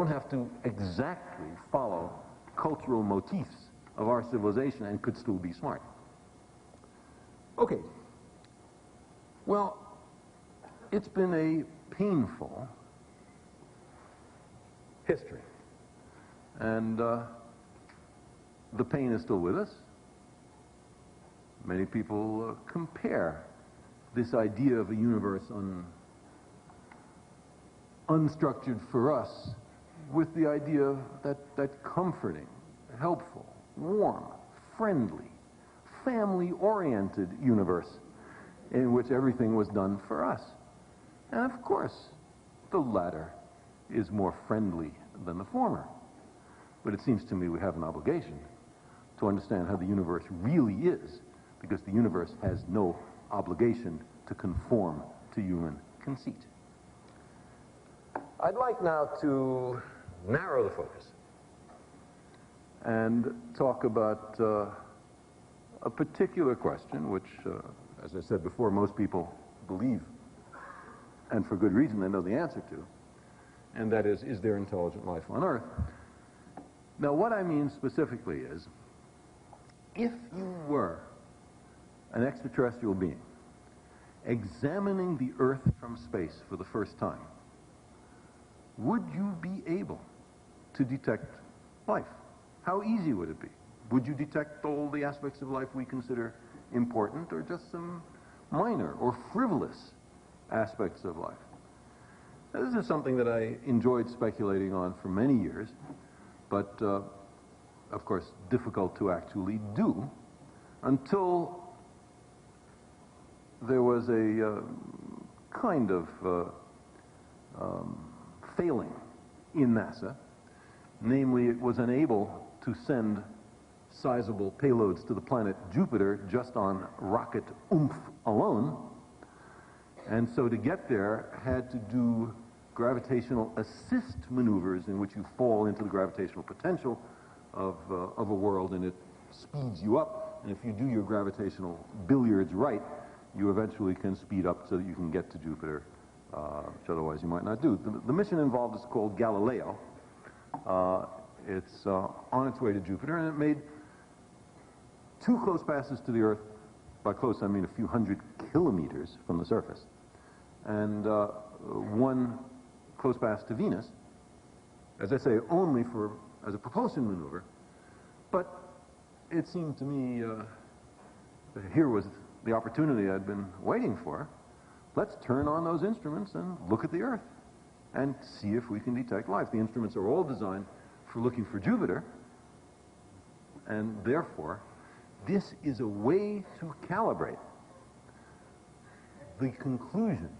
don't have to exactly follow cultural motifs of our civilization and could still be smart. Okay. Well, it's been a painful history. And the pain is still with us. Many people compare this idea of a universe unstructured for us with the idea that comforting, helpful, warm, friendly, family-oriented universe in which everything was done for us. And of course, the latter is more friendly than the former. But it seems to me we have an obligation to understand how the universe really is, because the universe has no obligation to conform to human conceit. I'd like now to narrow the focus and talk about a particular question which, as I said before, most people believe, and for good reason, they know the answer to, and that is there intelligent life on Earth? Now, what I mean specifically is, if you were an extraterrestrial being examining the Earth from space for the first time, would you be able to detect life? How easy would it be? Would you detect all the aspects of life we consider important, or just some minor or frivolous aspects of life? Now, this is something that I enjoyed speculating on for many years, but of course difficult to actually do until there was a kind of failing in NASA. Namely, it was unable to send sizable payloads to the planet Jupiter just on rocket oomph alone, and so to get there had to do gravitational assist maneuvers in which you fall into the gravitational potential of a world, and it speeds you up, and if you do your gravitational billiards right, you eventually can speed up so that you can get to Jupiter, which otherwise you might not do. The mission involved is called Galileo. It's on its way to Jupiter, and it made 2 close passes to the Earth. By close, I mean a few hundred kilometers from the surface, and 1 close pass to Venus, as I say, only as a propulsion maneuver. But it seemed to me that here was the opportunity I'd been waiting for. Let's turn on those instruments and look at the Earth and see if we can detect life. The instruments are all designed for looking for Jupiter, and therefore this is a way to calibrate the conclusion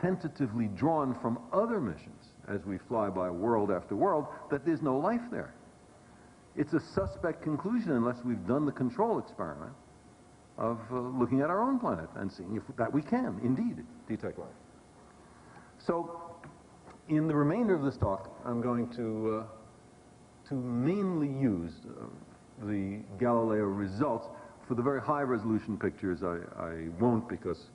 tentatively drawn from other missions as we fly by world after world that there's no life there. It's a suspect conclusion unless we've done the control experiment of looking at our own planet and seeing if that we can indeed detect life. So in the remainder of this talk, I'm going to mainly use the Galileo results. For the very high resolution pictures, I won't, because